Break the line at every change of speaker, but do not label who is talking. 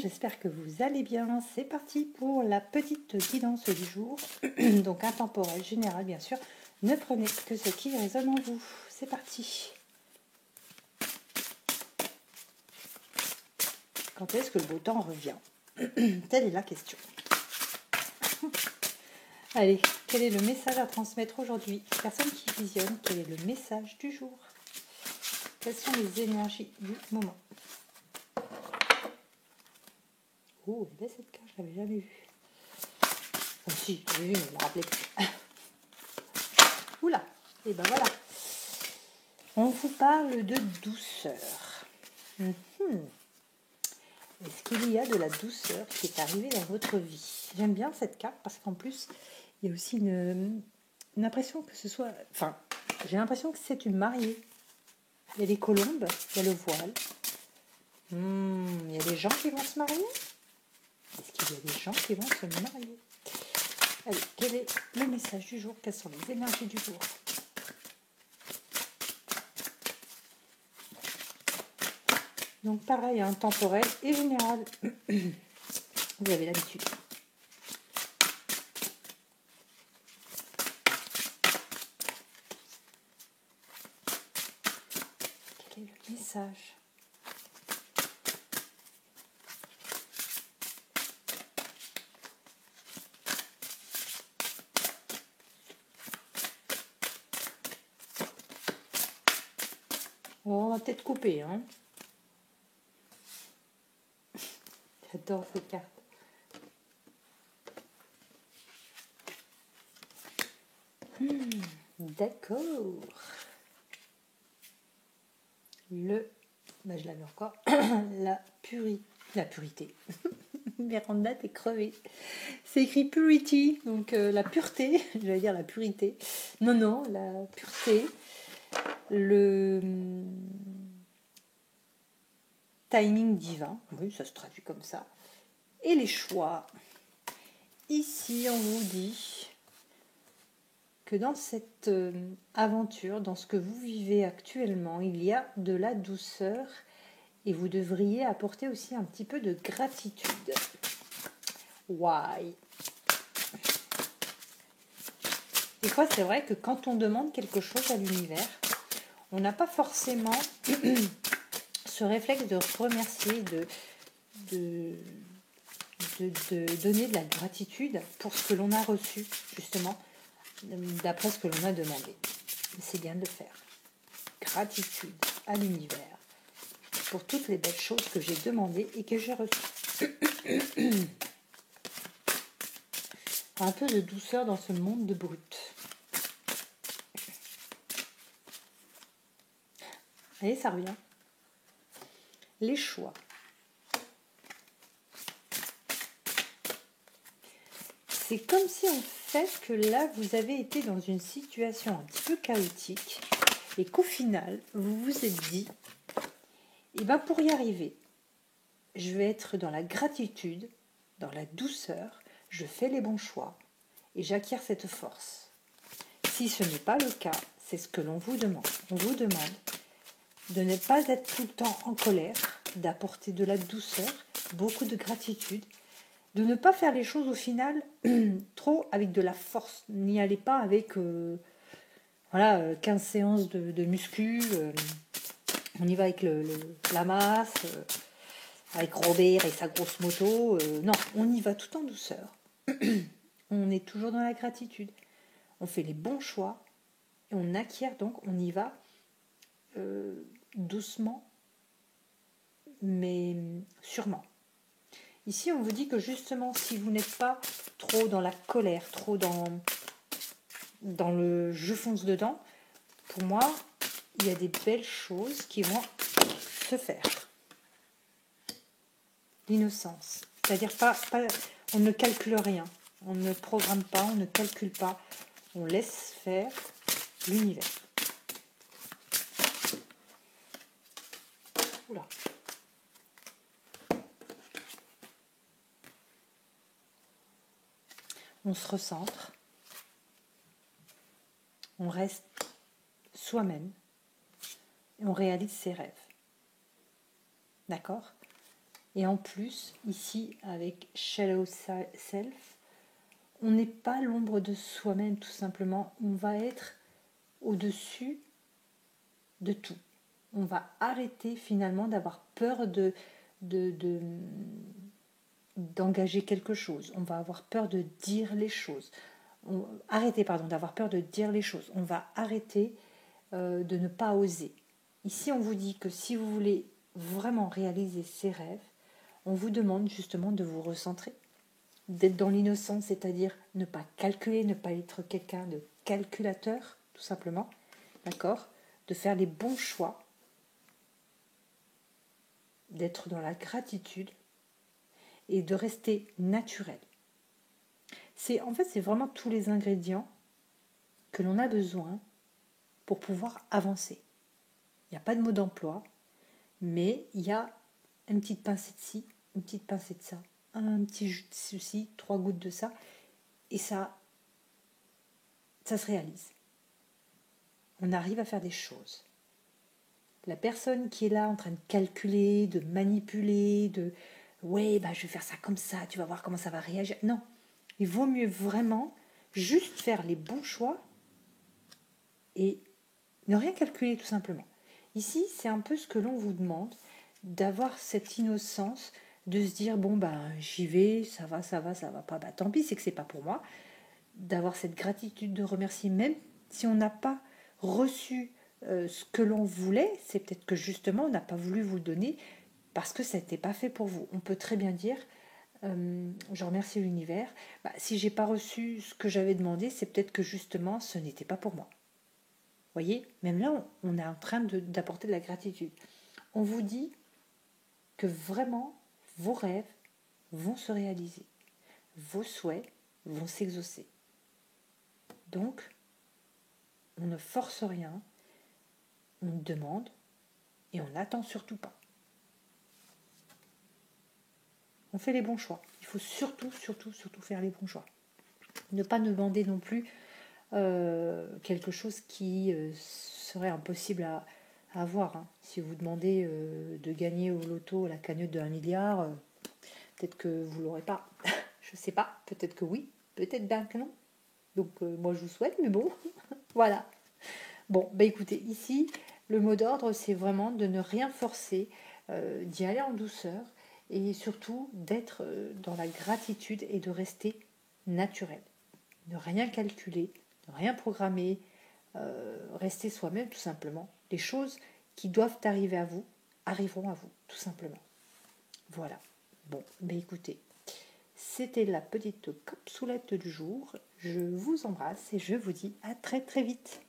j'espère que vous allez bien. C'est parti pour la petite guidance du jour. Donc intemporel, général bien sûr. Ne prenez que ce qui résonne en vous. C'est parti. Quand est-ce que le beau temps revient? Telle est la question. Allez, quel est le message à transmettre aujourd'hui? Personne qui visionne, quel est le message du jour? Quelles sont les énergies du moment? Oh, elle est belle cette carte, je ne l'avais jamais vue. Enfin, si, je l'avais vue, mais je ne me rappelais plus. Oula, et ben voilà. On vous parle de douceur. Est-ce qu'il y a de la douceur qui est arrivée dans votre vie? J'aime bien cette carte parce qu'en plus, il y a aussi une impression que ce soit... Enfin, j'ai l'impression que c'est une mariée. Il y a les colombes, il y a le voile. Il y a des gens qui vont se marier? Est-ce qu'il y a des gens qui vont se marier? Allez, quel est le message du jour? Quelles sont les énergies du jour? Donc pareil, hein, temporel et général. Vous avez l'habitude. Quel est le message? Oh, on va peut-être couper, hein. J'adore ces cartes. D'accord. Je l'avais encore. La pureté. Véranda, t'es crevée. C'est écrit purity, donc la pureté. J'allais dire la purité. Non, la pureté. Le timing divin. Oui, ça se traduit comme ça. Et les choix. Ici, on vous dit que dans cette aventure, dans ce que vous vivez actuellement, il y a de la douceur et vous devriez apporter aussi un petit peu de gratitude. Why? Des fois, c'est vrai que quand on demande quelque chose à l'univers, on n'a pas forcément ce réflexe de remercier, de donner de la gratitude pour ce que l'on a reçu, justement, d'après ce que l'on a demandé. C'est bien de le faire. Gratitude à l'univers pour toutes les belles choses que j'ai demandées et que j'ai reçues. Un peu de douceur dans ce monde de brut. Allez, ça revient. Les choix. C'est comme si en fait que là, vous avez été dans une situation un petit peu chaotique et qu'au final, vous vous êtes dit, pour y arriver, je vais être dans la gratitude, dans la douceur, je fais les bons choix et j'acquiers cette force. Si ce n'est pas le cas, c'est ce que l'on vous demande. On vous demande de ne pas être tout le temps en colère, d'apporter de la douceur, beaucoup de gratitude, de ne pas faire les choses au final trop avec de la force. N'y allez pas avec 15 séances de muscu, on y va avec la masse, avec Robert et sa grosse moto. Non, on y va tout en douceur. On est toujours dans la gratitude. On fait les bons choix et on acquiert donc, on y va doucement, mais sûrement. Ici, on vous dit que justement, si vous n'êtes pas trop dans la colère, trop dans le « je fonce dedans », pour moi, il y a des belles choses qui vont se faire. L'innocence. C'est-à-dire, on ne calcule rien. On ne programme pas, on ne calcule pas. On laisse faire l'univers. Oula. On se recentre. On reste soi-même. Et on réalise ses rêves. D'accord? Et en plus, ici, avec Shallow Self, on n'est pas l'ombre de soi-même, tout simplement. On va être au-dessus de tout. On va arrêter finalement d'avoir peur d'engager quelque chose. On va avoir peur de dire les choses. Arrêter, pardon, d'avoir peur de dire les choses. On va arrêter de ne pas oser. Ici, on vous dit que si vous voulez vraiment réaliser ces rêves, on vous demande justement de vous recentrer, d'être dans l'innocence, c'est-à-dire ne pas calculer, ne pas être quelqu'un de calculateur, tout simplement, d'accord, de faire les bons choix, d'être dans la gratitude et de rester naturel. En fait, c'est vraiment tous les ingrédients que l'on a besoin pour pouvoir avancer. Il n'y a pas de mot d'emploi, mais il y a une petite pincée de ci, une petite pincée de ça, un petit jus de ceci, 3 gouttes de ça, et ça se réalise. On arrive à faire des choses. La personne qui est là en train de calculer, de manipuler, ouais, bah je vais faire ça comme ça, tu vas voir comment ça va réagir. Non, il vaut mieux vraiment juste faire les bons choix et ne rien calculer tout simplement. Ici, c'est un peu ce que l'on vous demande, d'avoir cette innocence, de se dire, bon, ben, j'y vais, ça va pas, bah, tant pis, c'est que c'est pas pour moi. D'avoir cette gratitude de remercier, même si on n'a pas reçu ce que l'on voulait, c'est peut-être que justement, on n'a pas voulu vous le donner parce que ça n'était pas fait pour vous. On peut très bien dire, je remercie l'univers, bah, si j'ai pas reçu ce que j'avais demandé, c'est peut-être que justement, ce n'était pas pour moi. Voyez, même là, on est en train d'apporter de la gratitude. On vous dit que vraiment, vos rêves vont se réaliser. Vos souhaits vont s'exaucer. Donc, on ne force rien, on demande et on n'attend surtout pas. On fait les bons choix. Il faut surtout faire les bons choix. Ne pas demander non plus quelque chose qui serait impossible à avoir. Hein. Si vous demandez de gagner au loto la cagnotte de 1 milliard, peut-être que vous ne l'aurez pas. Je ne sais pas, peut-être que oui, peut-être bien que non. Donc moi je vous souhaite, mais bon, voilà. Bon, bah écoutez, ici, le mot d'ordre, c'est vraiment de ne rien forcer, d'y aller en douceur et surtout d'être dans la gratitude et de rester naturel. Ne rien calculer, ne rien programmer, rester soi-même tout simplement. Les choses qui doivent arriver à vous arriveront à vous, tout simplement. Voilà. Bon, bah écoutez, c'était la petite capsoulette du jour. Je vous embrasse et je vous dis à très très vite.